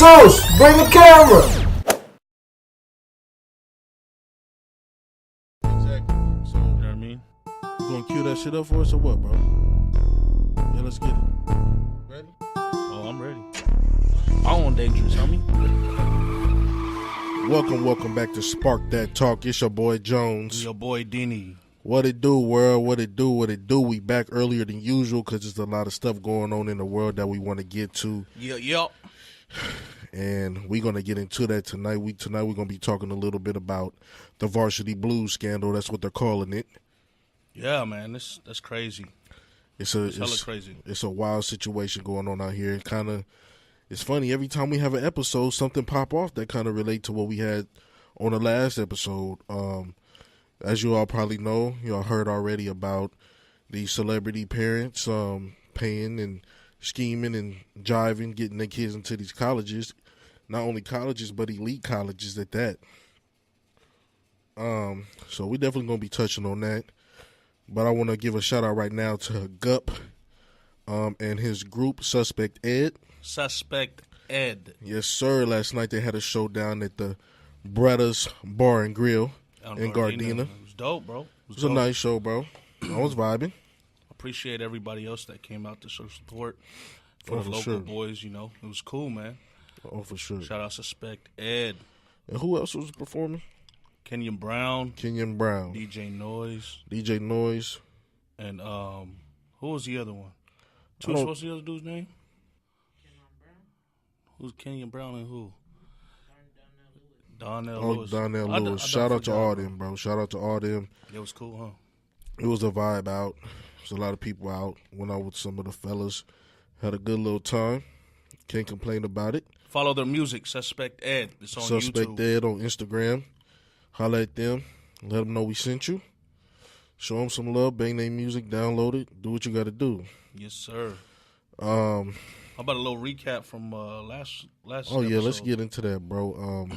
Toast, bring the camera. Exactly. So, you know what I mean? You gonna cue that shit up for us or what, bro? Yeah, let's get it. Ready? Oh, I'm ready. I want dangerous, homie. Welcome back to Spark That Talk. It's your boy Jones. Your boy Deeni. What it do, world? What it do? We back earlier than usual because there's a lot of stuff going on in the world that we want to get to. Yeah. And we're going to get into that tonight. Tonight we're going to be talking a little bit about the Varsity Blues scandal. That's what they're calling it. Yeah, man. That's crazy. It's hella crazy. It's a wild situation going on out here. It's funny. Every time we have an episode, something pop off that kind of relate to what we had on the last episode. As you all probably know, y'all heard already about the celebrity parents paying and scheming and jiving, getting their kids into these colleges. Not only colleges, but elite colleges at that. So we definitely going to be touching on that. But I want to give a shout out right now to Gup and his group, Suspect Ed. Suspect Ed. Yes, sir. Last night they had a showdown at the Bretta's Bar and Grill in Gardena. It was dope, bro. It was a nice show, bro. I was vibing. Appreciate everybody else that came out to show support for the local boys, you know. It was cool, man. Oh, for sure. Shout out Suspect Ed. And who else was performing? Kenyon Brown. DJ Noise. And who was the other one? What's the other dude's name? Who's Kenyon Brown and who? Donnell Lewis. Donnell Lewis. Shout out to all them, bro. Shout out to all them. It was cool, huh? It was a vibe out. There's a lot of people out. Went out with some of the fellas. Had a good little time. Can't complain about it. Follow their music, Suspect Ed. It's on YouTube. Suspect Ed on Instagram. Holla at them. Let them know we sent you. Show them some love. Bang their music. Download it. Do what you got to do. Yes, sir. How about a little recap from last episode? Yeah, let's get into that, bro.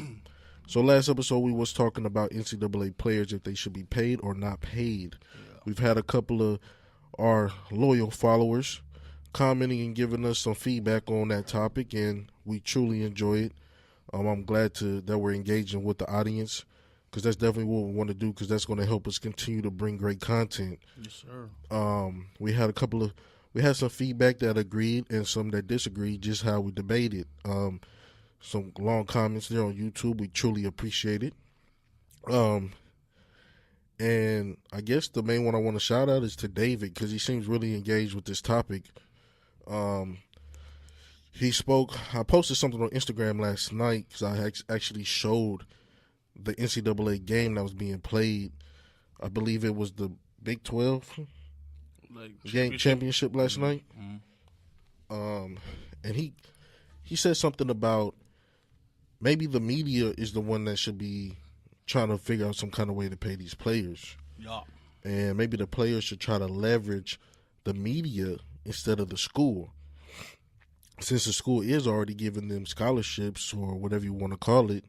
So last episode we was talking about NCAA players, if they should be paid or not paid. Yeah. We've had a couple of our loyal followers commenting and giving us some feedback on that topic, and we truly enjoy it. I'm glad that we're engaging with the audience, because that's definitely what we want to do, because that's going to help us continue to bring great content. Yes, sir. We had some feedback that agreed and some that disagreed, just how we debated. Some long comments there on YouTube. We truly appreciate it. And I guess the main one I want to shout out is to David, because he seems really engaged with this topic. He spoke. I posted something on Instagram last night because I actually showed the NCAA game that was being played. I believe it was the Big 12 championship last night. Mm-hmm. And he said something about maybe the media is the one that should be trying to figure out some kind of way to pay these players. Yeah. And maybe the players should try to leverage the media instead of the school. Since the school is already giving them scholarships or whatever you want to call it.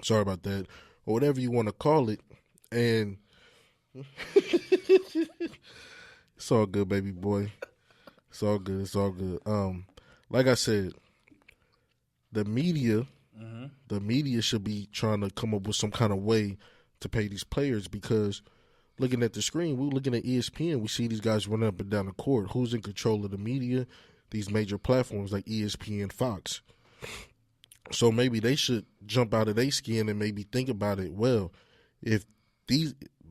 Sorry about that. Or whatever you want to call it. And it's all good, baby boy. It's all good. Like I said, the media should be trying to come up with some kind of way to pay these players, because looking at the screen, we're looking at ESPN, we see these guys running up and down the court. Who's in control of the media? These major platforms like ESPN, Fox. So maybe they should jump out of their skin and maybe think about it. Well,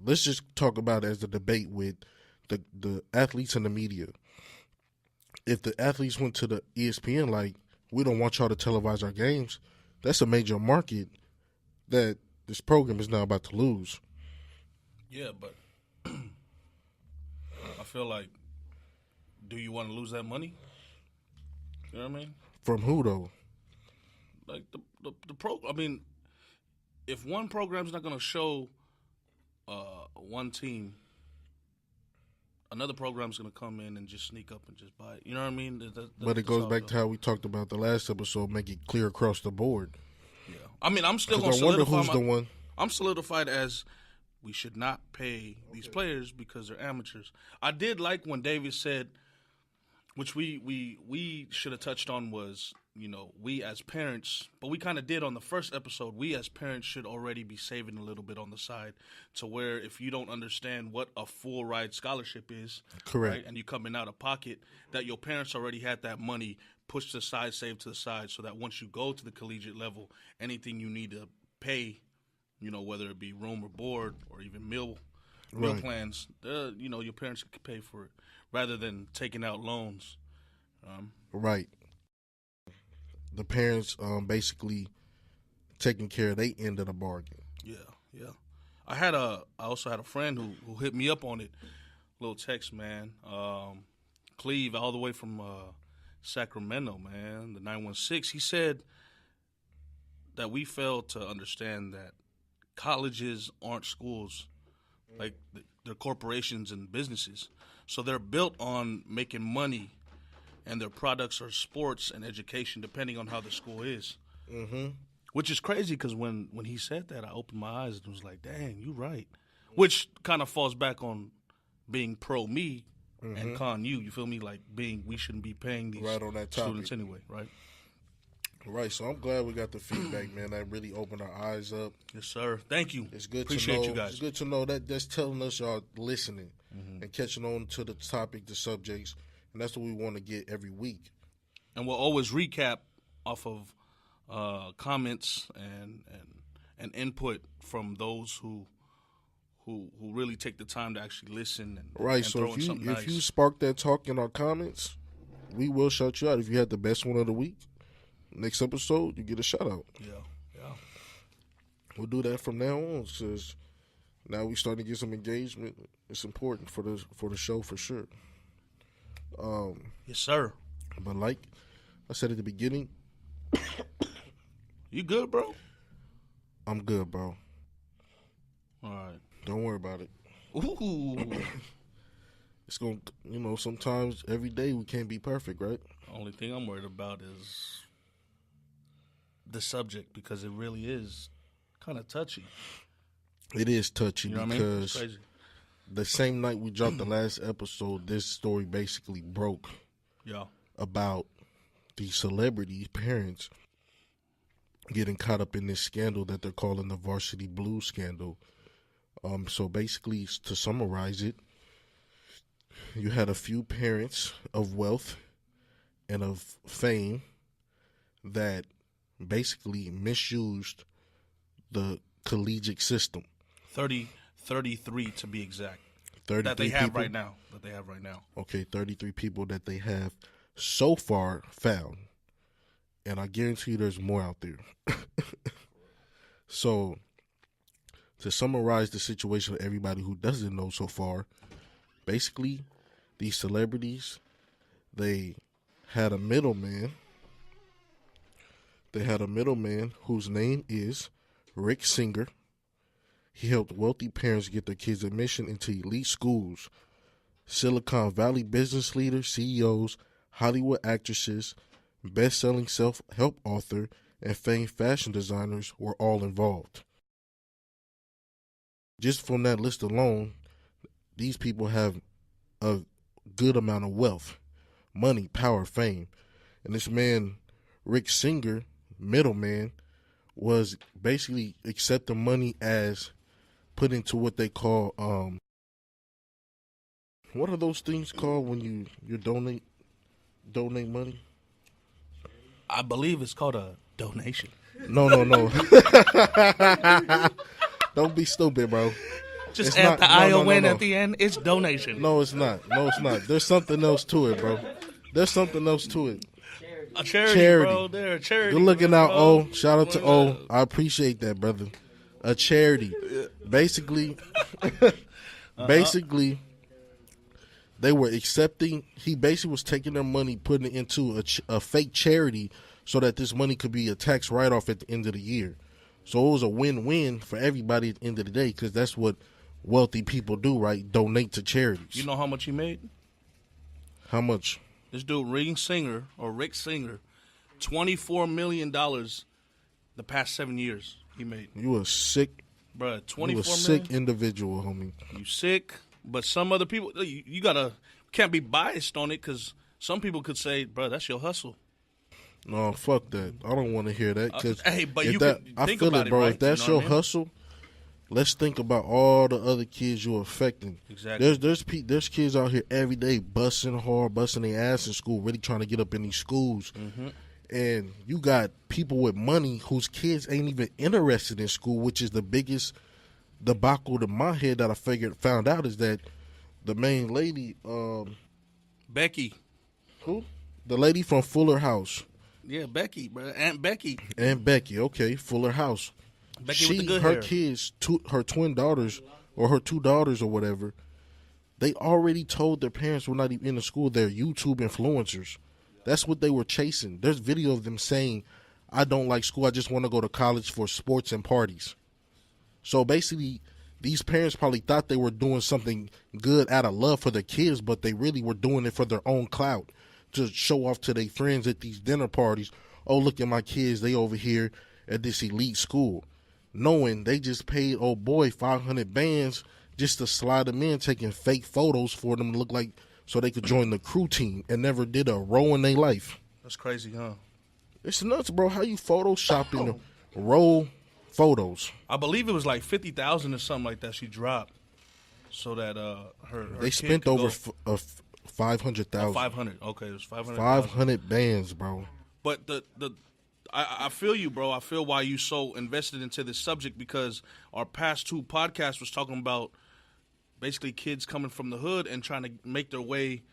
let's just talk about it as a debate with the athletes and the media. If the athletes went to the ESPN like, we don't want y'all to televise our games, that's a major market that this program is now about to lose. Yeah, but I feel like, do you want to lose that money? You know what I mean? From who, though? Like the pro. I mean, if one program's not going to show one team, another program's going to come in and just sneak up and just buy it. You know what I mean? But it goes back to how we talked about the last episode, make it clear across the board. Yeah. I mean, I'm still going to solidify I'm solidified as we should not pay these players because they're amateurs. I did like when David said, which we should have touched on was, we as parents, but we kind of did on the first episode, we as parents should already be saving a little bit on the side to where if you don't understand what a full ride scholarship is, correct, right, and you coming out of pocket, that your parents already had that money pushed aside, saved to the side, so that once you go to the collegiate level, anything you need to pay, whether it be room or board or even meal right. plans, your parents could pay for it rather than taking out loans. Right. The parents basically taking care of their end of the bargain. Yeah. I also had a friend who hit me up on it. Little text, man. Cleve, all the way from Sacramento, man. The 916. He said that we failed to understand that colleges aren't schools, like they're corporations and businesses. So they're built on making money, and their products are sports and education, depending on how the school is. Mm-hmm. Which is crazy because when he said that, I opened my eyes and was like, dang, you right. Which kind of falls back on being pro me and con you. You feel me? Like we shouldn't be paying these right on that students anyway, right? Right, so I'm glad we got the feedback, man. That really opened our eyes up. Yes, sir. Thank you. It's good Appreciate to know. You guys. It's good to know that that's telling us y'all listening and catching on to the topic, the subjects, and that's what we want to get every week. And we'll always recap off of comments and input from those who really take the time to actually listen. Right. And so throw in something nice. if you spark that talk in our comments, we will shout you out. If you had the best one of the week, next episode you get a shout out. Yeah. We'll do that from now on, because now we starting to get some engagement. It's important for the show for sure. Yes, sir. But like I said at the beginning, you good, bro? I'm good, bro. All right. Don't worry about it. Ooh. It's going to, sometimes every day we can't be perfect, right? Only thing I'm worried about is the subject, because it really is kind of touchy. It is touchy, because It's crazy. The same night we dropped the last episode, this story basically broke about the celebrity parents getting caught up in this scandal that they're calling the Varsity Blues scandal. So basically, to summarize it, you had a few parents of wealth and of fame that basically misused the collegiate system. 33 to be exact. 33 that they have people? right now. Okay, 33 people that they have so far found. And I guarantee you there's more out there. So, to summarize the situation for everybody who doesn't know so far, basically, these celebrities, they had a middleman. They had a middleman whose name is Rick Singer. He helped wealthy parents get their kids admission into elite schools. Silicon Valley business leaders, CEOs, Hollywood actresses, best-selling self-help author, and famed fashion designers were all involved. Just from that list alone, these people have a good amount of wealth, money, power, fame. And this man, Rick Singer, middleman, was basically accepting money as put into what they call, what are those things called when you donate money? I believe it's called a donation. No. Don't be stupid, bro. Just It's add not- the no, ION no. at the end. It's donation. No, it's not. There's something else to it, bro. There's something else to it. A charity, bro. They're a charity. Good looking out, bro. O. Shout out to O. I appreciate that, brother. A charity. Basically, they were accepting. He basically was taking their money, putting it into a fake charity so that this money could be a tax write-off at the end of the year. So it was a win-win for everybody at the end of the day, because that's what wealthy people do, right? Donate to charities. You know how much he made? How much? This dude, Rick Singer, $24 million the past 7 years he made. You a sick, Bruh, 24 you a million? sick individual, homie. You sick, but some other people, you can't be biased on it, because some people could say, bro, that's your hustle. No, fuck that. I don't want to hear that. Cause Hey, but if you that, can I think feel about it, bro. right? If that's You know your what I mean? hustle, let's think about all the other kids you're affecting. Exactly. There's kids out here every day busting hard, busting their ass in school, really trying to get up in these schools. Mm-hmm. And you got people with money whose kids ain't even interested in school, which is the biggest debacle in my head that I found out is that the main lady, Becky. who? The lady from Fuller House. Yeah, Becky, bro. Aunt Becky. And Becky, okay, Fuller House. Becky with the good her hair. kids, her twin daughters, or her two daughters or whatever, they already told their parents were not even in the school. They're YouTube influencers. That's what they were chasing. There's video of them saying, I don't like school. I just want to go to college for sports and parties. So basically, these parents probably thought they were doing something good out of love for their kids, but they really were doing it for their own clout, to show off to their friends at these dinner parties. Oh, look at my kids. They over here at this elite school. Knowing they just paid old boy 500 bands just to slide them in, taking fake photos for them to look like so they could join the crew team and never did a row in their life. That's crazy, huh? It's nuts, bro. How you photoshopping the roll photos? I believe it was like 50,000 or something like that she dropped, so that her They kid spent could over go- 500,000. 500. Okay, it was 500. 500 bands, bro. But I feel you, bro. I feel why you so invested into this subject, because our past two podcasts was talking about basically kids coming from the hood and trying to make their way.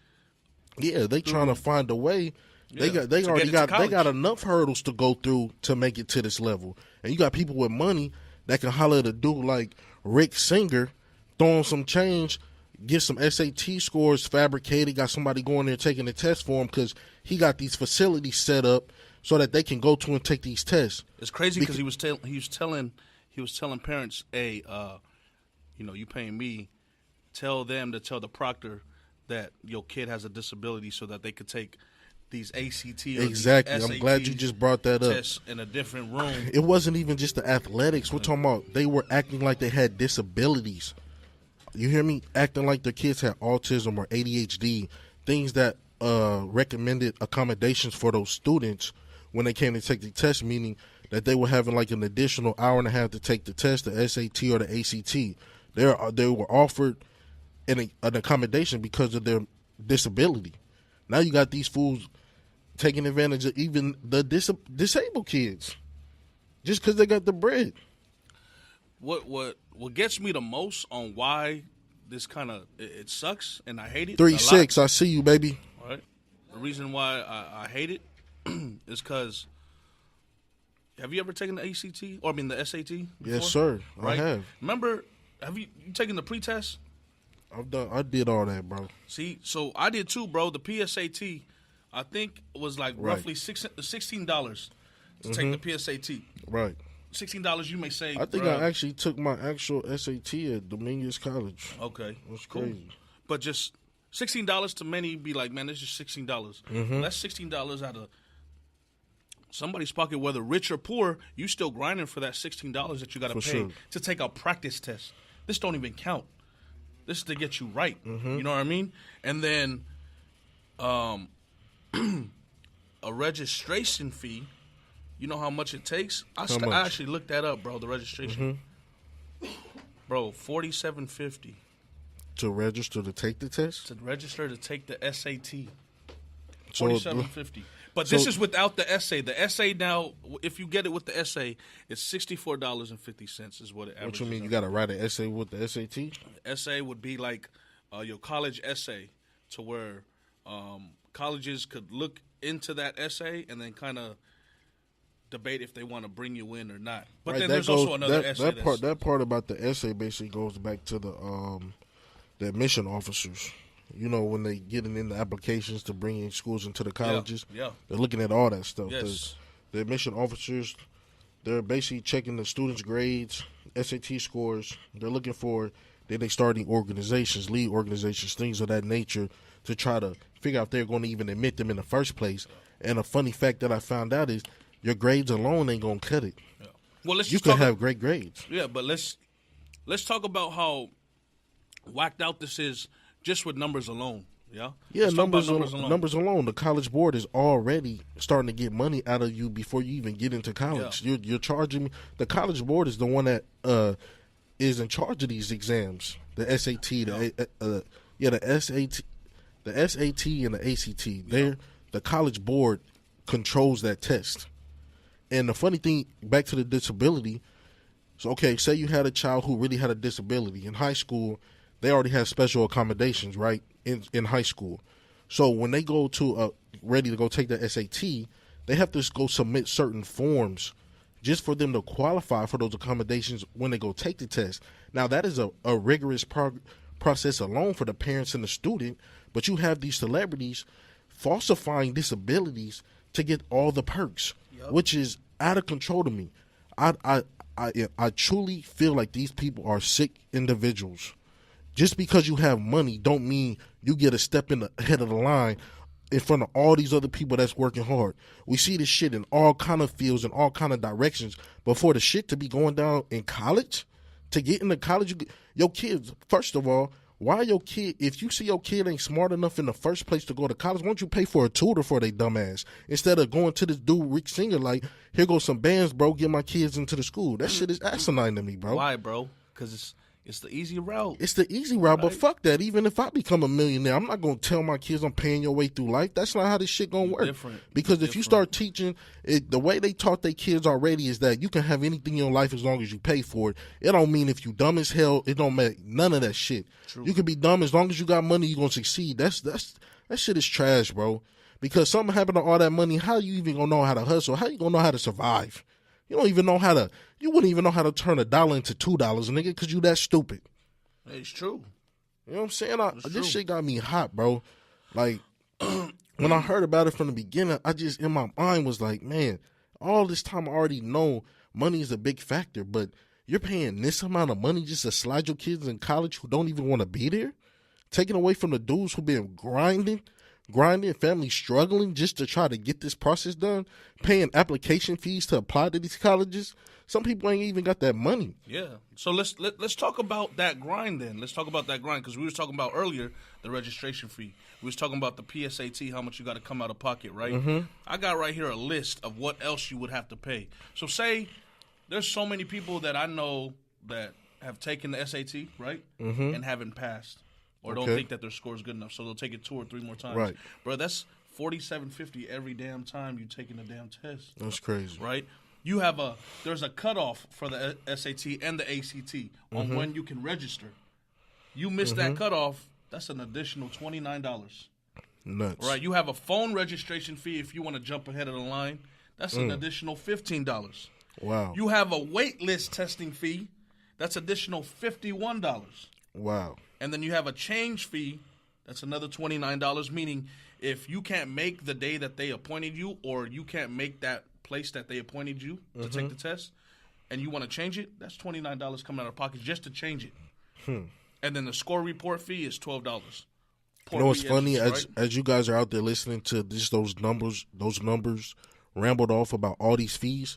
Yeah, they trying to find a way. They Yeah, already got college. they got enough hurdles to go through to make it to this level. And you got people with money that can holler at a dude like Rick Singer, throw him some change, get some SAT scores fabricated, got somebody going there taking the test for him because he got these facilities set up so that they can go to and take these tests. It's crazy because he was telling parents, hey, you paying me, tell them to tell the proctor that your kid has a disability so that they could take these ACT or Exactly. these I'm glad you SAT just brought that up. tests in a different room. It wasn't even just the athletics. We're talking about they were acting like they had disabilities. You hear me? Acting like their kids had autism or ADHD, things that recommended accommodations for those students when they came to take the test, meaning that they were having like an additional hour and a half to take the test, the SAT or the ACT. They were offered an accommodation because of their disability. Now you got these fools taking advantage of even the disabled kids just because they got the bread. What gets me the most on why this kind of it sucks and I hate it. 3-6, I see you, baby. All right. The reason why I hate it is because, have you ever taken the ACT or the SAT before? Yes, sir. Right? I have. Remember, have you taken the pre-test? I did all that, bro. See, so I did too, bro. The PSAT, I think, was like Right. roughly $16 to take the PSAT. Right. $16, you may say. I think bruh, I actually took my actual SAT at Dominguez College. Okay, That's cool. crazy. But just $16 to many be like, man, it's just $16. Mm-hmm. That's $16 out of somebody's pocket, whether rich or poor. You still grinding for that $16 that you got to pay sure. to take a practice test. This don't even count. This is to get you right. Mm-hmm. You know what I mean? And then, a registration fee. You know how much it takes? I much? actually looked that up, bro. The registration, bro, $47.50 To register to take the test? to register to take the SAT. So, $47.50. But this is without the essay. The essay now, if you get it with the essay, it's $64.50 is what it averages. what you mean? You out. got to write an essay with the SAT? Essay would be like your college essay, to where colleges could look into that essay and then kind of debate if they want to bring you in or not. But Right, then that there's goes- also another essay. That part about the essay basically goes back to the admission officers. You know, when they getting in the applications to bring in schools into the colleges, yeah. they're looking at all that stuff. Yes. The admission officers, they're basically checking the students' grades, SAT scores. They're looking for, then they starting organizations, lead organizations, things of that nature, to try to figure out if they're going to even admit them in the first place. And a funny fact that I found out is your grades alone ain't going to cut it. Yeah. Well, let's You just could talk have great grades. Yeah, but let's talk about how whacked out this is just with numbers alone. Yeah. Yeah, Let's talk about numbers alone. The College Board is already starting to get money out of you before you even get into college. Yeah. You're charging me. The College Board is the one that is in charge of these exams. The SAT, the SAT and the ACT. The College Board controls that test. And the funny thing, back to the disability. So, okay, say you had a child who really had a disability in high school. They already have special accommodations, right, in high school. So when they go to ready to go take the SAT, they have to go submit certain forms just for them to qualify for those accommodations when they go take the test. Now, that is a rigorous process alone for the parents and the student, but you have these celebrities falsifying disabilities to get all the perks, which is out of control to me. I truly feel like these people are sick individuals. Just because you have money don't mean you get a step in the head of the line in front of all these other people that's working hard. We see this shit in all kind of fields and all kind of directions. But for the shit to be going down in college, to get into college, your kids, first of all, why your kid, if you see your kid ain't smart enough in the first place to go to college, why don't you pay for a tutor for they dumbass? Instead of going to this dude, Rick Singer, like, here goes some bands, bro, get my kids into the school. That shit is asinine to me, bro. Why, bro? Because it's the easy route. It's the easy route, but fuck that. Even if I become a millionaire, I'm not going to tell my kids I'm paying your way through life. That's not how this shit going to work. Because if you start teaching, the way they taught their kids already is that you can have anything in your life as long as you pay for it. It don't mean if you dumb as hell, it don't make none of that shit. True. You can be dumb as long as you got money, you're going to succeed. That shit is trash, bro. Because something happened to all that money, how you even going to know how to hustle? How you going to know how to survive? You don't even know how to, you wouldn't even know how to turn $1 into $2, nigga, because you that stupid. It's true. You know what I'm saying? This shit got me hot, bro. Like, when I heard about it from the beginning, I just, in my mind was like, man, all this time I already know money is a big factor, but you're paying this amount of money just to slide your kids in college who don't even want to be there? Taking away from the dudes who been grinding, families struggling just to try to get this process done, paying application fees to apply to these colleges. Some people ain't even got that money. Yeah. So let's talk about that grind then. Let's talk about that grind because we was talking about earlier the registration fee. We was talking about the PSAT, how much you got to come out of pocket, right? Mm-hmm. I got right here a list of what else you would have to pay. So say there's so many people that I know that have taken the SAT, right, and haven't passed. Or don't think that their score is good enough, so they'll take it 2 or 3 more times. Right. Bro, that's $47.50 every damn time you taking a damn test. That's crazy. Right? There's a cutoff for the SAT and the ACT on when you can register. You miss that cutoff, that's an additional $29. Nuts. Right? You have a phone registration fee if you want to jump ahead of the line. That's an additional $15. Wow. You have a wait list testing fee. That's additional $51. Wow. And then you have a change fee. That's another $29, meaning if you can't make the day that they appointed you or you can't make that place that they appointed you to take the test and you want to change it, that's $29 coming out of pocket just to change it. And then the score report fee is $12. You know what's funny? As you guys are out there listening to just those numbers rambled off about all these fees,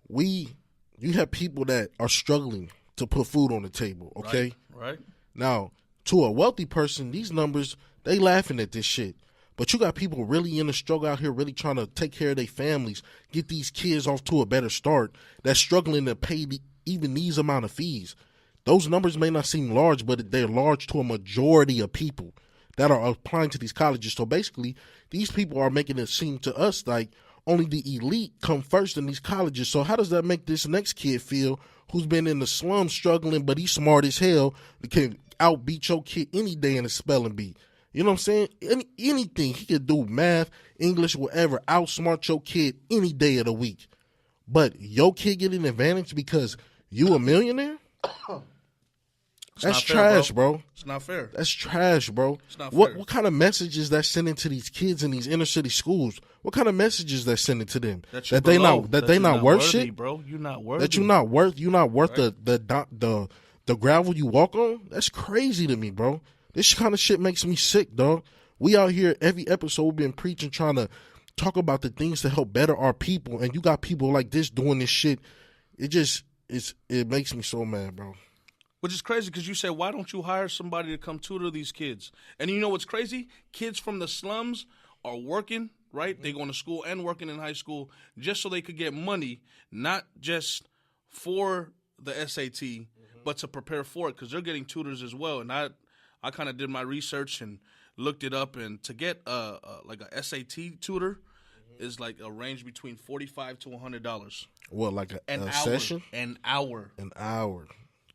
you have people that are struggling to put food on the table, okay? Right. Now, to a wealthy person, these numbers, they laughing at this shit. But you got people really in the struggle out here, really trying to take care of their families, get these kids off to a better start, that's struggling to pay even these amount of fees. Those numbers may not seem large, but they're large to a majority of people that are applying to these colleges. So basically, these people are making it seem to us like only the elite come first in these colleges. So how does that make this next kid feel who's been in the slums struggling, but he's smart as hell, can outbeat your kid any day in a spelling bee? You know what I'm saying? Anything. He could do math, English, whatever, outsmart your kid any day of the week. But your kid get an advantage because you a millionaire? That's trash, bro. It's not fair. That's trash, bro. It's not fair. What kind of messages that sending to these kids in these inner city schools? What kind of messages that sending to them? That they not worth shit, bro. You're not worthy. That you're not worth right. the gravel you walk on. That's crazy to me, bro. This kind of shit makes me sick, dog. We out here every episode we've been preaching, trying to talk about the things to help better our people, and you got people like this doing this shit. It makes me so mad, bro. Which is crazy because you said, why don't you hire somebody to come tutor these kids? And you know what's crazy? Kids from the slums are working, right? Mm-hmm. They're going to school and working in high school just so they could get money, not just for the SAT, but to prepare for it because they're getting tutors as well. And I kind of did my research and looked it up. And to get like a SAT tutor is like a range between $45 to $100. What, like an a hour, session? An hour. An hour.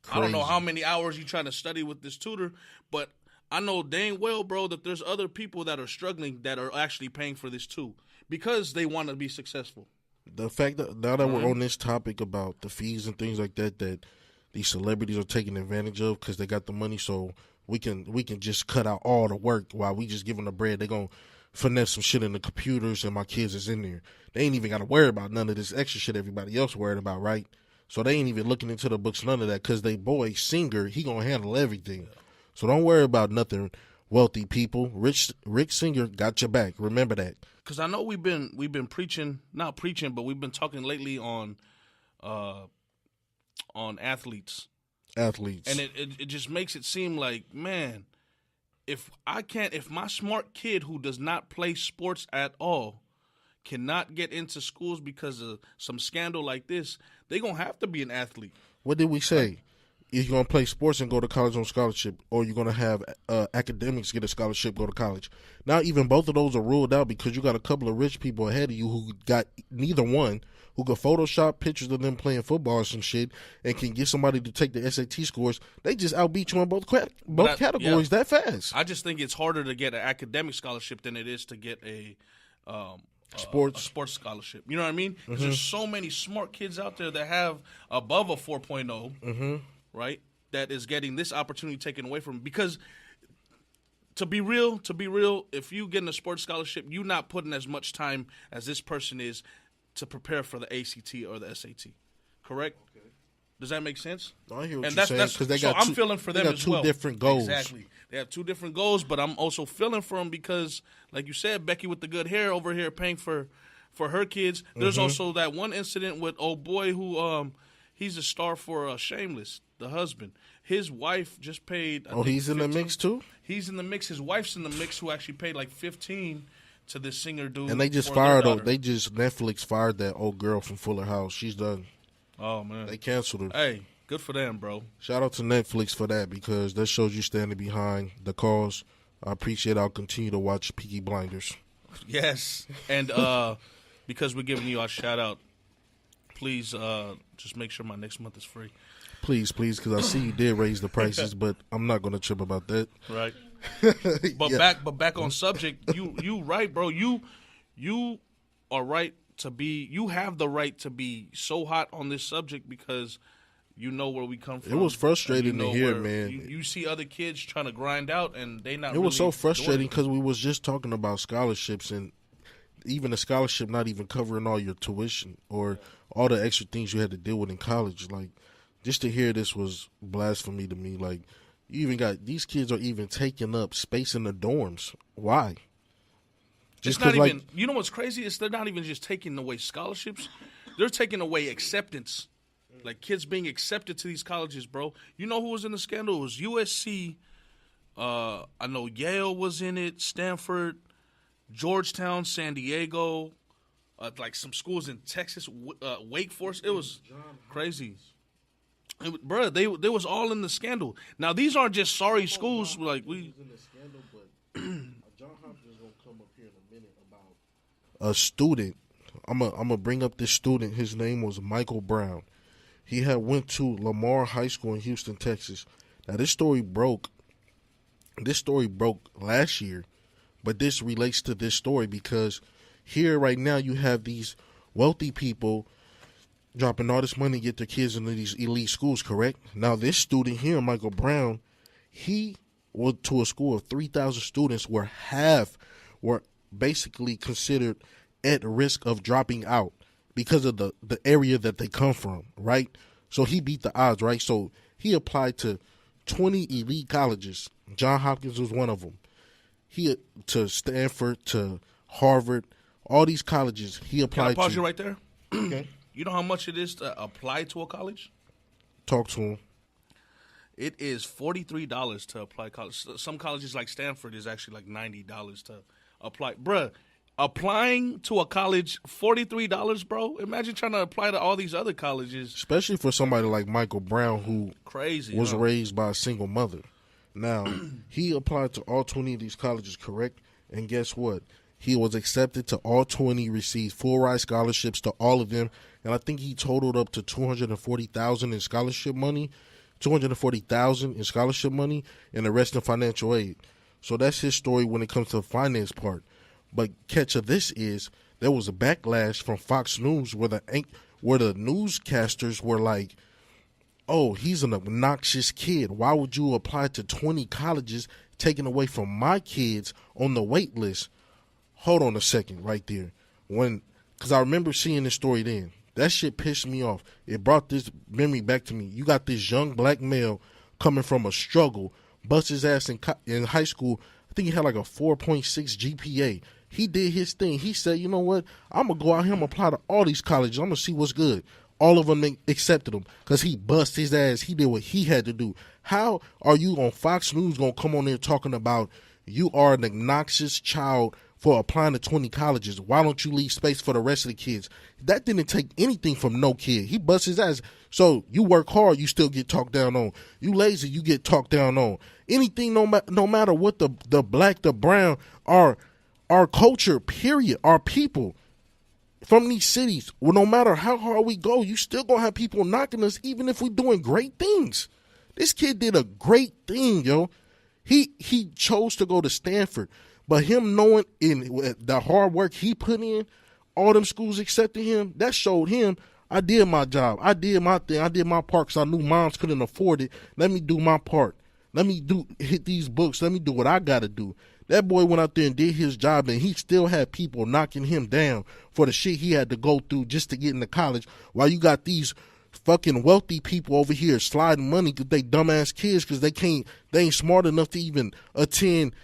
Crazy. I don't know how many hours you trying to study with this tutor, but I know dang well, bro, that there's other people that are struggling that are actually paying for this too because they want to be successful. The fact that now that we're on this topic about the fees and things like that, that these celebrities are taking advantage of because they got the money, so we can just cut out all the work while we just give them the bread. They're going to finesse some shit in the computers and my kids is in there. They ain't even got to worry about none of this extra shit everybody else worried about, right? So they ain't even looking into the books, none of that, because they boy, Singer, he going to handle everything. So don't worry about nothing, wealthy people. Rick Singer got your back. Remember that. Because I know we've been preaching, not preaching, but we've been talking lately on athletes. And it just makes it seem like, man, if my smart kid who does not play sports at all cannot get into schools because of some scandal like this, they're going to have to be an athlete. What did we say? You're going to play sports and go to college on scholarship, or you're going to have academics get a scholarship, go to college. Now, even both of those are ruled out because you got a couple of rich people ahead of you who got neither one, who could Photoshop pictures of them playing football or some shit and can get somebody to take the SAT scores. They just outbeat you on both categories that fast. I just think it's harder to get an academic scholarship than it is to get a sports scholarship. You know what I mean? Because there's so many smart kids out there that have above a 4.0, right, that is getting this opportunity taken away from them. Because to be real, if you get a sports scholarship, you're not putting as much time as this person is to prepare for the ACT or the SAT. Correct? Okay. Does that make sense? I hear what you're saying. I'm feeling for them as well. Two different goals. Exactly. They have two different goals, but I'm also feeling for them because, like you said, Becky with the good hair over here paying for her kids. There's also that one incident with old boy who he's a star for Shameless, the husband. His wife just paid. He's in the mix too? He's in the mix. His wife's in the mix, who actually paid like $15 to this singer dude. And they just Netflix fired that old girl from Fuller House. She's done. Oh, man. They canceled her. Hey, good for them, bro. Shout out to Netflix for that because that shows you standing behind the cause. I appreciate it. I'll continue to watch Peaky Blinders. Yes. And because we're giving you our shout out, please just make sure my next month is free. Please, because I see you did raise the prices, but I'm not going to trip about that. Right. But back on subject, you right, bro. You are right to be. You have the right to be so hot on this subject because you know where we come from. It was frustrating to hear, man. You see other kids trying to grind out, and they not. It was so frustrating because we was just talking about scholarships and even a scholarship not even covering all your tuition or all the extra things you had to deal with in college. Like, just to hear this was blasphemy to me. Like, you even got these kids are even taking up space in the dorms. Why? Just not even. You know what's crazy is they're not even just taking away scholarships; they're taking away acceptance. Like kids being accepted to these colleges, bro. You know who was in the scandal? It was USC. I know Yale was in it. Stanford, Georgetown, San Diego, like some schools in Texas, Wake Forest. It was crazy. Bro, they was all in the scandal. Now these aren't just sorry schools. Like we. John Hopkins gonna come up here in a minute about a student. I'm gonna bring up this student. His name was Michael Brown. He had went to Lamar High School in Houston, Texas. Now this story broke last year, but this relates to this story because here right now you have these wealthy people dropping all this money to get their kids into these elite schools, correct? Now this student here, Michael Brown, he went to a school of 3,000 students where half were basically considered at risk of dropping out because of the area that they come from, right? So he beat the odds, right? So he applied to 20 elite colleges. John Hopkins was one of them. He to Stanford, to Harvard, all these colleges he applied to. Can I pause you right there? Okay. You know how much it is to apply to a college? Talk to him. It is $43 to apply college. Some colleges like Stanford is actually like $90 to apply. Bruh, applying to a college, $43, bro? Imagine trying to apply to all these other colleges. Especially for somebody like Michael Brown, who Crazy, was huh? raised by a single mother. Now, he applied to all 20 of these colleges, correct? And guess what? He was accepted to all 20, received full ride scholarships to all of them, and I think he totaled up to $240,000 in scholarship money, $240,000 in scholarship money, and the rest in financial aid. So that's his story when it comes to the finance part. But catch of this is there was a backlash from Fox News where the newscasters were like, "Oh, he's an obnoxious kid. Why would you apply to 20 colleges, taking away from my kids on the wait list?" Hold on a second right there. Because I remember seeing this story then. That shit pissed me off. It brought this memory back to me. You got this young black male coming from a struggle, bust his ass in high school. I think he had like a 4.6 GPA. He did his thing. He said, you know what? I'm going to go out here and apply to all these colleges. I'm going to see what's good. All of them accepted him because he bust his ass. He did what he had to do. How are you on Fox News going to come on there talking about you are an obnoxious child for applying to 20 colleges? Why don't you leave space for the rest of the kids? That didn't take anything from no kid. He bust his ass. So you work hard, you still get talked down on. You lazy, you get talked down on. Anything, no matter what the black, the brown, our culture, period, our people from these cities, well, no matter how hard we go, you still gonna have people knocking us even if we're doing great things. This kid did a great thing, yo. He chose to go to Stanford. But him knowing in the hard work he put in, all them schools accepted him, that showed him, I did my job. I did my thing. I did my part because I knew moms couldn't afford it. Let me do my part. Let me hit these books. Let me do what I got to do. That boy went out there and did his job, and he still had people knocking him down for the shit he had to go through just to get into college, while you got these fucking wealthy people over here sliding money because they dumbass kids because they ain't smart enough to even attend.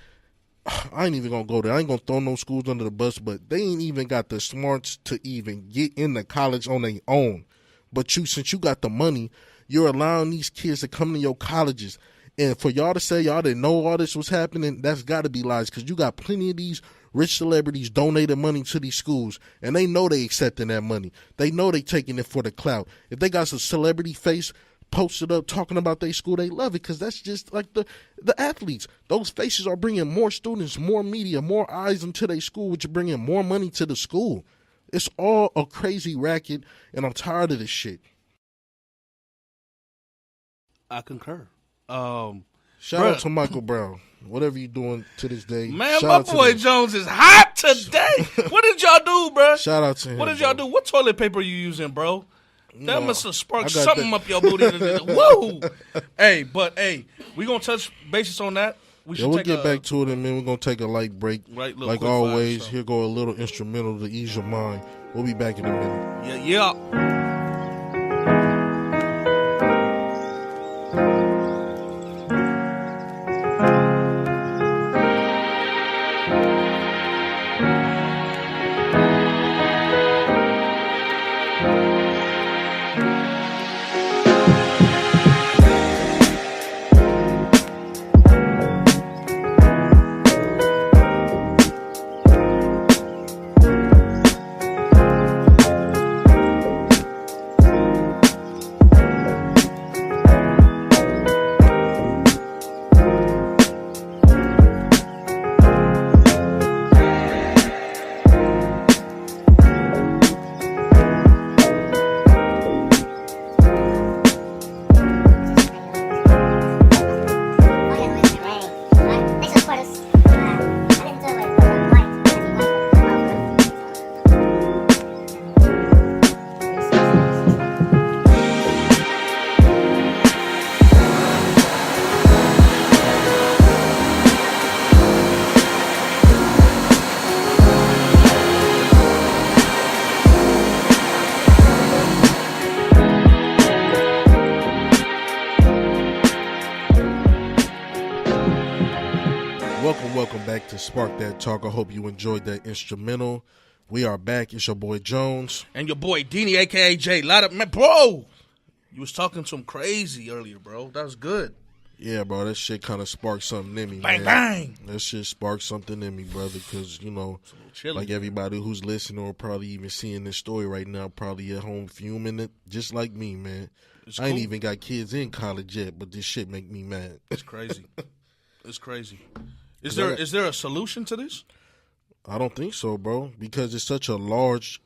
I ain't even gonna go there. I ain't gonna throw no schools under the bus, but they ain't even got the smarts to even get into college on their own. But since you got the money, you're allowing these kids to come to your colleges. And for y'all to say y'all didn't know all this was happening, that's got to be lies, because you got plenty of these rich celebrities donating money to these schools, and they know they accepting that money. They know they taking it for the clout. If they got some celebrity face posted up talking about their school, they love it, because that's just like the athletes. Those faces are bringing more students, more media, more eyes into their school, which are bringing more money to the school. It's all a crazy racket, and I'm tired of this shit. I concur. Shout out to Michael Brown. Whatever you doing to this day. Man, my boy Jones is hot today. What did y'all do, bro? Shout out to him. What did y'all do? What toilet paper you using, bro? That must have sparked something that. up your booty. Whoa. Hey, we going to touch basis on that. We'll get back to it, and then we're going to take a light break. Right, like always, here go a little instrumental to ease your mind. We'll be back in a minute. Yeah. Welcome back to Spark That Talk. I hope you enjoyed that instrumental. We are back. It's your boy Jones. And your boy Deeni, a.k.a. J. Light up, man, bro. You was talking some crazy earlier, bro. That was good. Yeah, bro, that shit kind of sparked something in me, Bang, man. bang. That shit sparked something in me, brother, because, you know, Chilly, like everybody who's listening or probably even seeing this story right now, probably at home fuming it, just like me, man. I ain't even got kids in college yet, but this shit make me mad. It's crazy. It's crazy. Is there a solution to this? I don't think so, bro, because it's such a large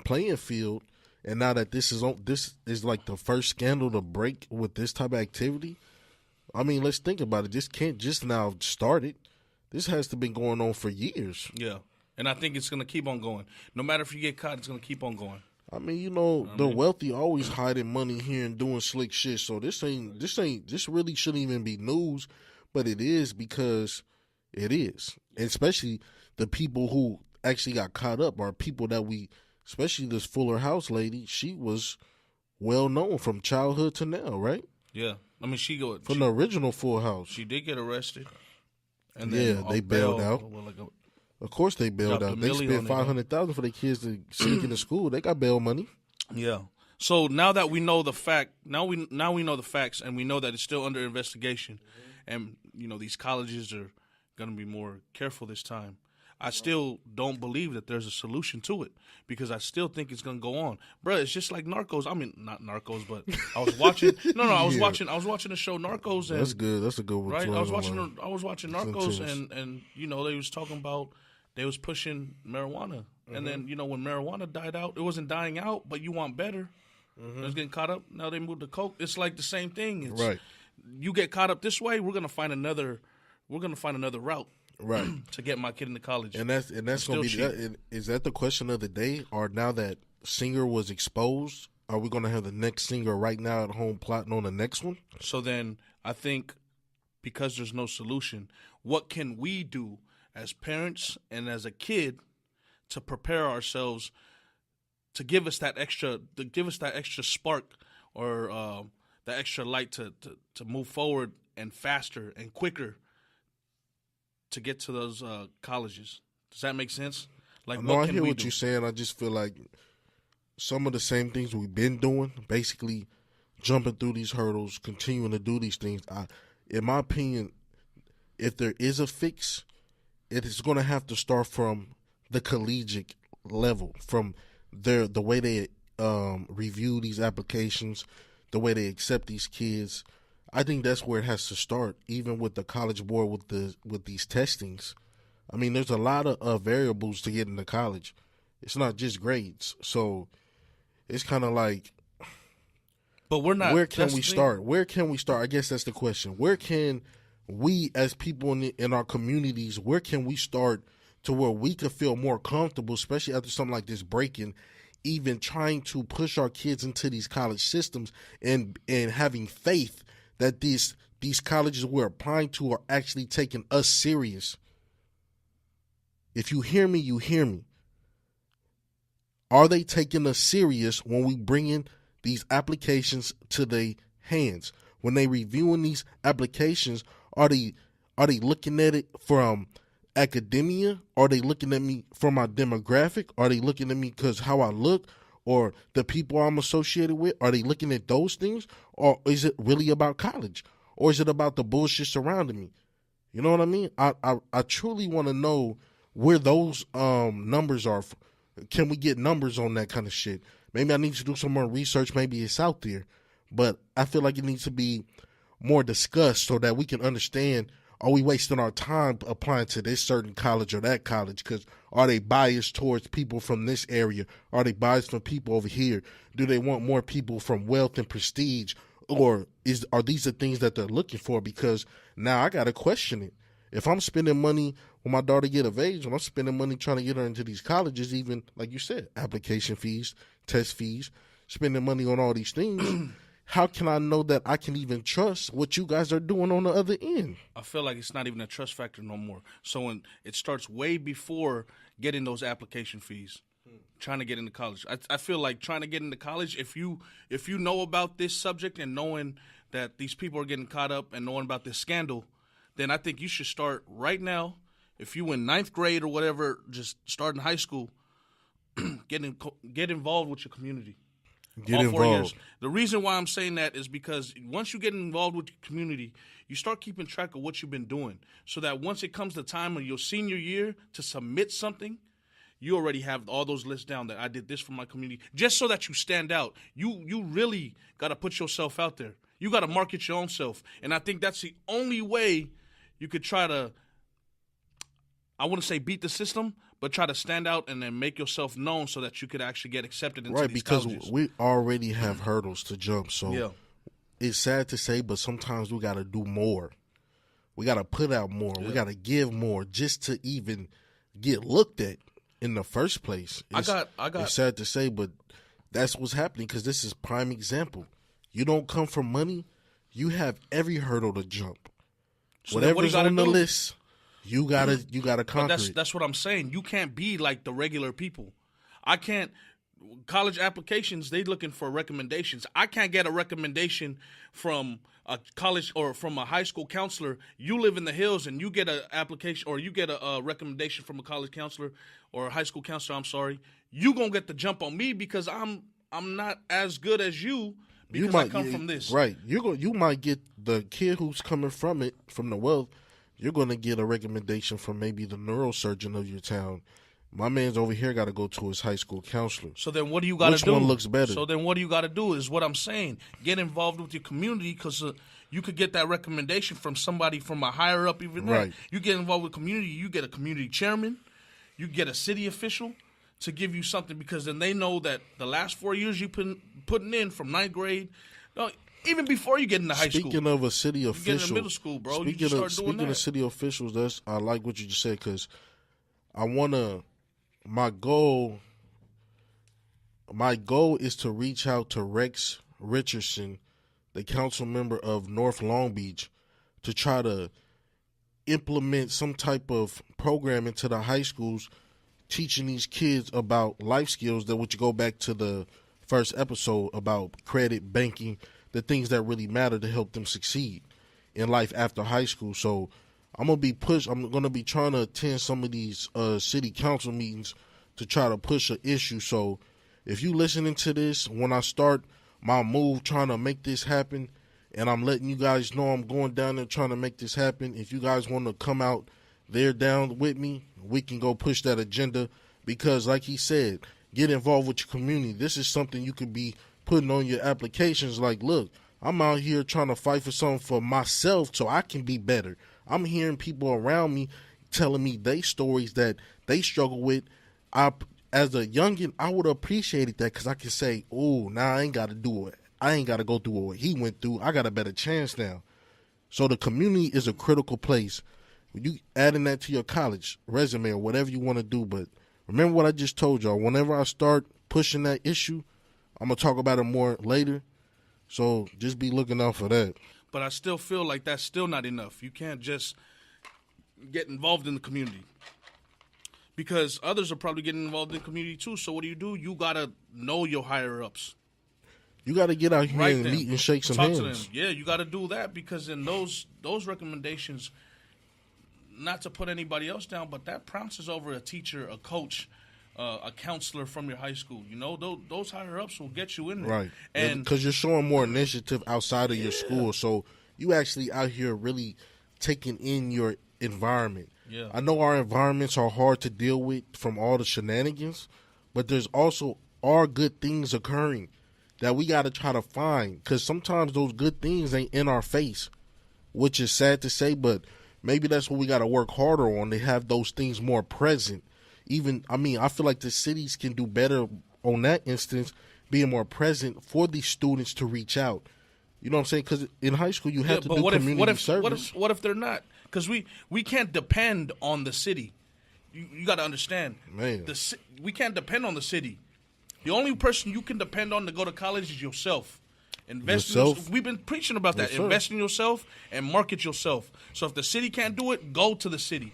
playing field, and now that this is like the first scandal to break with this type of activity. I mean, let's think about it. This can't just now start it. This has to been going on for years. Yeah, and I think it's gonna keep on going. No matter if you get caught, it's gonna keep on going. I mean, you know, the wealthy always hiding money here and doing slick shit. So this really shouldn't even be news, but it is because it is. And especially the people who actually got caught up are people that especially this Fuller House lady. She was well known from childhood to now, right? Yeah, I mean, from the original Full House. She did get arrested, and then they bailed out. Of course, they bailed out. They spent $500,000 for their kids to sneak into school. They got bail money. Yeah. So now that we know the fact, now we know the facts, and we know that it's still under investigation, and you know these colleges are going to be more careful this time. I still don't believe that there's a solution to it because I still think it's going to go on. Bro, it's just like Narcos. I mean, not Narcos, but I was watching I was watching the show Narcos, and that's good. That's a good one. Right? I was watching Narcos, and you know, they was talking about they was pushing marijuana. And then, you know, when marijuana died out, it wasn't dying out, but you want better. It was getting caught up. Now they moved to coke. It's like the same thing. Right. You get caught up this way, we're going to find another route. Right. To get my kid into college. And that's going to be is that the question of the day? Or now that Singer was exposed, are we going to have the next Singer right now at home plotting on the next one? So then I think because there's no solution, what can we do as parents and as a kid to prepare ourselves to give us that extra spark or the extra light to move forward and faster and quicker to get to those colleges? Does that make sense? Like, no, I hear what you're saying. I just feel like some of the same things we've been doing, basically jumping through these hurdles, continuing to do these things. In my opinion, if there is a fix, it is going to have to start from the collegiate level, from the way they review these applications, the way they accept these kids. I think that's where it has to start, even with the College Board with these testings. I mean, there's a lot of variables to get into college. It's not just grades. So it's kind of like, but we're not. Where can we start? Where can we start? I guess that's the question. Where can we, as people in our communities, where can we start to where we could feel more comfortable, especially after something like this breaking, even trying to push our kids into these college systems and having faith that these colleges we're applying to are actually taking us serious. If you hear me, you hear me. Are they taking us serious when we bring in these applications to their hands? When they reviewing these applications, are they looking at it from academia? Are they looking at me from my demographic? Are they looking at me because how I look or the people I'm associated with? Are they looking at those things? Or is it really about college? Or is it about the bullshit surrounding me? You know what I mean? I truly want to know where those numbers are. Can we get numbers on that kind of shit? Maybe I need to do some more research. Maybe it's out there. But I feel like it needs to be more discussed so that we can understand, are we wasting our time applying to this certain college or that college? Because are they biased towards people from this area? Are they biased from people over here? Do they want more people from wealth and prestige? Or are these the things that they're looking for? Because now I got to question it. If I'm spending money when my daughter get of age, when I'm spending money trying to get her into these colleges, even, like you said, application fees, test fees, spending money on all these things, how can I know that I can even trust what you guys are doing on the other end? I feel like it's not even a trust factor no more. So when it starts way before getting those application fees, trying to get into college. I feel like trying to get into college, if you know about this subject and knowing that these people are getting caught up and knowing about this scandal, then I think you should start right now. If you in 9th grade or whatever, just start in high school, get involved with your community. Get all 4 years. involved. The reason why I'm saying that is because once you get involved with the community, you start keeping track of what you've been doing, so that once it comes to time of your senior year to submit something, you already have all those lists down that I did this for my community, just so that you stand out. You really got to put yourself out there. You got to market your own self. And I think that's the only way you could try to, I wouldn't say beat the system, but try to stand out and then make yourself known so that you could actually get accepted into these colleges. Right, because we already have hurdles to jump. So Yeah. it's sad to say, but sometimes we got to do more. We got to put out more. We got to give more just to even get looked at in the first place. It's sad to say, but that's what's happening, because this is prime example. You don't come from money, you have every hurdle to jump. So then what Whatever's you gotta on the do? list, you gotta conquer But it. that's what I'm saying. You can't be like the regular people. I can't. College applications, they looking for recommendations. I can't get a recommendation from a college or from a high school counselor. You live in the hills and you get an application, or you get a recommendation from a college counselor or a high school counselor. I'm sorry, you gonna get the jump on me because I'm not as good as you because I come from this. Right. You might get the kid who's coming from the wealth. You're going to get a recommendation from maybe the neurosurgeon of your town. My man's over here got to go to his high school counselor. So then what do you got to do? Which one looks better? So then what do you got to do is what I'm saying. Get involved with your community, because you could get that recommendation from somebody from a higher up even Right. there. You get involved with community, you get a community chairman, you get a city official to give you something, because then they know that the last 4 years you putting in from ninth grade, no, even before you get into high school. Speaking of a city official, you get into middle school, bro. Speaking you start doing speaking that. of city officials, I like what you just said, because my goal is to reach out to Rex Richardson, the council member of North Long Beach, to try to implement some type of program into the high schools, teaching these kids about life skills that, which you go back to the first episode about credit, banking, the things that really matter to help them succeed in life after high school. So I'm going to be trying to attend some of these city council meetings to try to push an issue. So if you listening to this, when I start my move trying to make this happen, and I'm letting you guys know I'm going down there trying to make this happen, if you guys want to come out there down with me, we can go push that agenda, because like he said, get involved with your community. This is something you could be putting on your applications. Like, look, I'm out here trying to fight for something for myself so I can be better. I'm hearing people around me telling me they stories that they struggle with. As a youngin', I would have appreciated that, because I can say, oh, now I ain't got to do it. I ain't got to go through what he went through. I got a better chance now. So the community is a critical place. You adding that to your college resume or whatever you want to do. But remember what I just told y'all. Whenever I start pushing that issue, I'm going to talk about it more later. So just be looking out for that. But I still feel like that's still not enough. You can't just get involved in the community, because others are probably getting involved in the community too. So what do? You got to know your higher-ups. You got to get out here and them. meet and shake some Talk hands. to them. Yeah, you got to do that, because in those recommendations, not to put anybody else down, but that pronounces over a teacher, a coach, a counselor from your high school. You know, those higher ups will get you in there. Right. And because you're showing more initiative outside of your school. So you actually out here really taking in your environment. Yeah. I know our environments are hard to deal with from all the shenanigans, but there's also are good things occurring that we got to try to find, because sometimes those good things ain't in our face, which is sad to say, but maybe that's what we got to work harder on, to have those things more present. I feel like the cities can do better on that instance, being more present for these students to reach out. You know what I'm saying? Because in high school, you have to do community service. What if they're not? Because we can't depend on the city. You got to understand. Man. We can't depend on the city. The only person you can depend on to go to college is yourself. Invest in yourself. We've been preaching about that. Yes, sir. Invest in yourself and market yourself. So if the city can't do it, go to the city.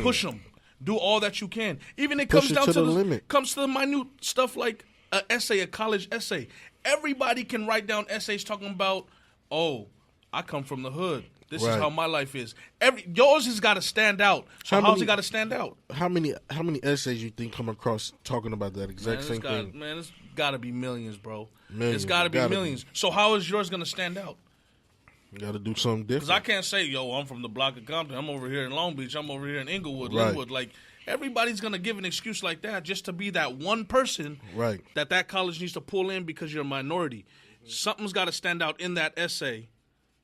Push them. Do all that you can. Even it comes down to the limit. Comes to the minute stuff like an essay, a college essay. Everybody can write down essays talking about, oh, I come from the hood. This is Right. how my life is. Yours has got to stand out. So how's it got to stand out? How many essays you think come across talking about that exact same thing? Man, it's got to be millions, bro. Millions. It's got to be millions. So how is yours going to stand out? You got to do something different. Because I can't say, yo, I'm from the block of Compton. I'm over here in Long Beach. I'm over here in Inglewood, Right. Linwood. Like, everybody's going to give an excuse like that just to be that one person Right. that college needs to pull in because you're a minority. Something's got to stand out in that essay.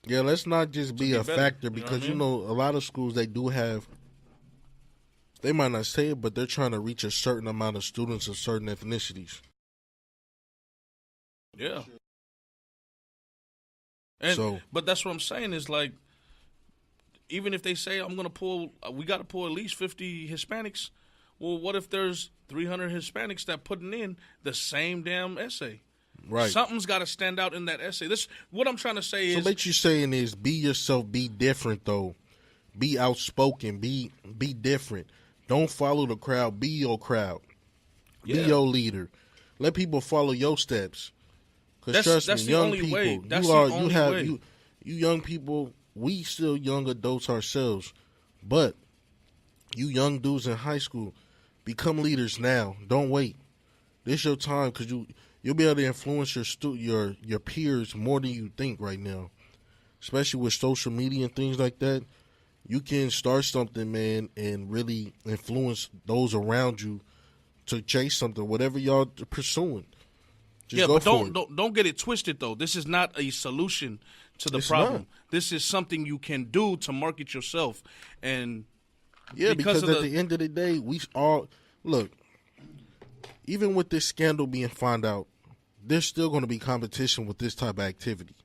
Yeah, let's not just be a better. factor You know because, what I mean? a lot of schools, they do have, they might not say it, but they're trying to reach a certain amount of students of certain ethnicities. Yeah. But that's what I'm saying is like, even if they say we got to pull at least 50 Hispanics, well, what if there's 300 Hispanics that putting in the same damn essay? Right. Something's got to stand out in that essay. What I'm trying to say So is, what you're saying is be yourself, be different though. Be outspoken, be different. Don't follow the crowd, be your crowd. Be Yeah. your leader. Let people follow your steps. Because trust that's me, the young only people, way. That's the only way. You young people, we still young adults ourselves. But you young dudes in high school, become leaders now. Don't wait. This your time because you'll be able to influence your peers more than you think right now. Especially with social media and things like that. You can start something, man, and really influence those around you to chase something, whatever y'all pursuing. Just go but for it. don't get it twisted though. This is not a solution to the It's problem. not. This is something you can do to market yourself. And Yeah, because of at the end of the day, we all look. Even with this scandal being found out, there's still going to be competition with this type of activity.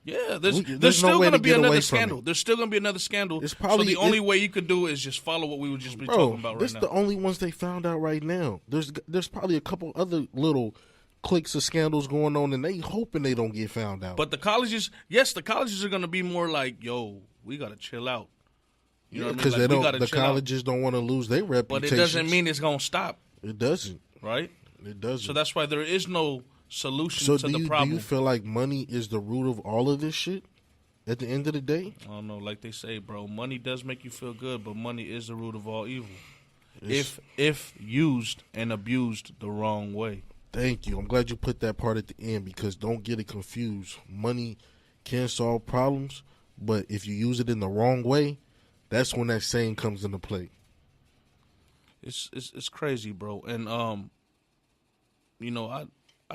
yeah, there's no still way going to to be get another away from scandal. it. There's still going to be another scandal. It's probably- so the only way you could do is just follow what we would just be Bro, talking about right this now. the only ones they found out right now. There's probably a couple other little cliques of scandals going on, and they hoping they don't get found out. But the colleges are going to be more like, yo, we got to chill out. You know what I mean? because Like, they we don't. gotta The chill out. colleges don't want to lose their But reputation. it doesn't mean it's going to stop, it doesn't. right? It doesn't. So that's why there is no solution So to do the you problem. feel like money is the root of all of this shit? At the end of the day, I don't know, like they say, bro, money does make you feel good, but money is the root of all evil. If used and abused the wrong way. thank you. I'm glad you put that part at the end because don't get it confused. Money can solve problems, but if you use it in the wrong way, that's when that saying comes into play. It's crazy, bro. And I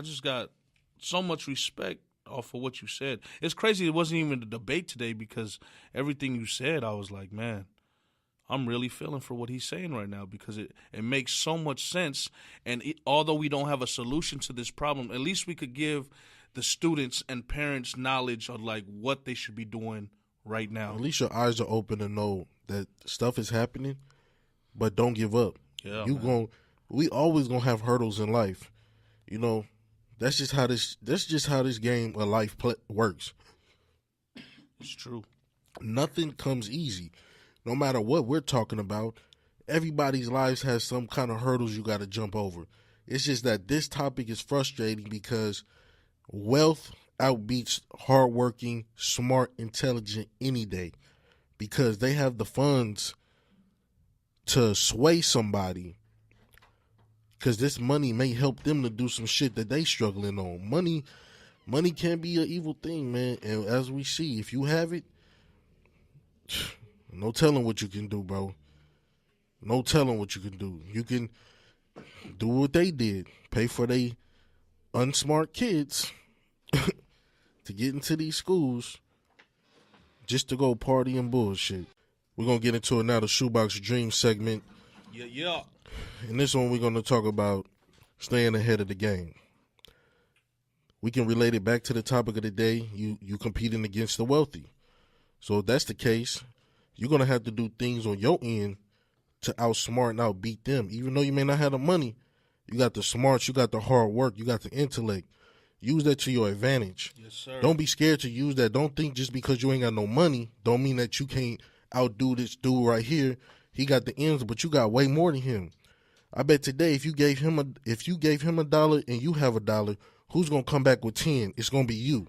just got so much respect off of what you said. It's crazy it wasn't even a debate today because everything you said, I was like, man, I'm really feeling for what he's saying right now because it makes so much sense. And although we don't have a solution to this problem, at least we could give the students and parents knowledge of like what they should be doing right now. At least your eyes are open to know that stuff is happening, but don't give up. Yeah, We always gonna have hurdles in life. That's just how this game of life works. It's true. Nothing comes easy. No matter what we're talking about, everybody's lives has some kind of hurdles you got to jump over. It's just that this topic is frustrating because wealth outbeats hardworking, smart, intelligent any day because they have the funds to sway somebody because this money may help them to do some shit that they struggling on. Money can be an evil thing, man. And as we see, if you have it, no telling what you can do, bro. No telling what you can do. You can do what they did. Pay for they unsmart kids to get into these schools just to go party and bullshit. We're going to get into it now, the Shoebox Dream segment. Yeah. In this one, we're going to talk about staying ahead of the game. We can relate it back to the topic of the day, you competing against the wealthy. So if that's the case, you're going to have to do things on your end to outsmart and outbeat them. Even though you may not have the money, you got the smarts, you got the hard work, you got the intellect. Use that to your advantage. Yes, sir. Don't be scared to use that. Don't think just because you ain't got no money, don't mean that you can't outdo this dude right here. He got the ends, but you got way more than him. I bet today if you gave him $1 and you have $1, who's gonna come back with 10? It's gonna be you.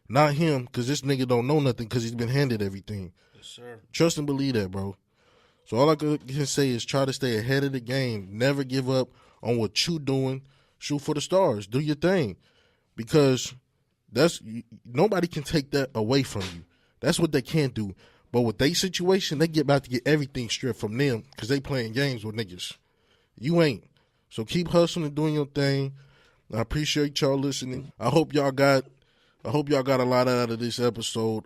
Not him, because this nigga don't know nothing because he's been handed everything. Yes, sir. Trust and believe that, bro. So all I can say is try to stay ahead of the game. Never give up on what you doing. Shoot for the stars. Do your thing. Because nobody can take that away from you. That's what they can't do. But with their situation, they get about to get everything stripped from them because they playing games with niggas. You ain't. So keep hustling and doing your thing. I appreciate y'all listening. I hope y'all got a lot out of this episode.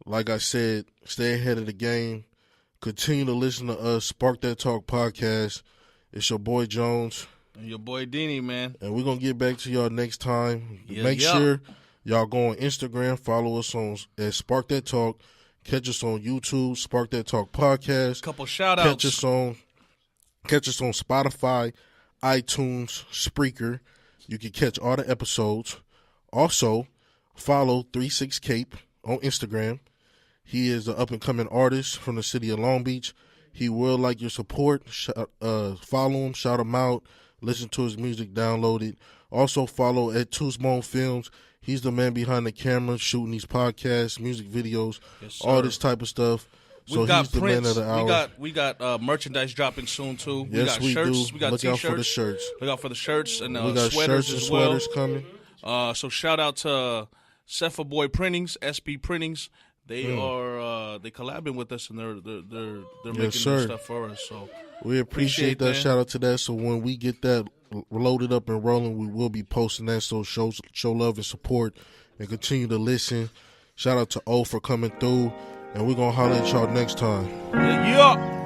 Like I said, stay ahead of the game. Continue to listen to us, Spark That Talk podcast. It's your boy Jones. And your boy Deeni, man. And we're going to get back to y'all next time. Yeah, Make sure y'all go on Instagram, follow us on at Spark That Talk. Catch us on YouTube, Spark That Talk podcast. Couple shout-outs. Catch us on Spotify, iTunes, Spreaker. You can catch all the episodes. Also, follow 36 Cape on Instagram. He is an up-and-coming artist from the city of Long Beach. He will like your support. Follow him, shout him out, listen to his music, download it. Also follow at Tuzmone Films. He's the man behind the camera, shooting these podcasts, music videos, all this type of stuff. So he's the man of the hour. We got merchandise dropping soon too. Yes, we got shirts. do. We got Look t-shirts. out for the shirts. Look out for the shirts and we got sweaters shirts and as well. sweaters coming. So shout out to Sbprintings, Sbprintings. They are they collabing with us and they're making new stuff for us. So we appreciate that. Shout out to that. So when we get that loaded up and rolling, we will be posting that. So show love and support and continue to listen. Shout out to O for coming through, and we're gonna holler at y'all next time. Yeah.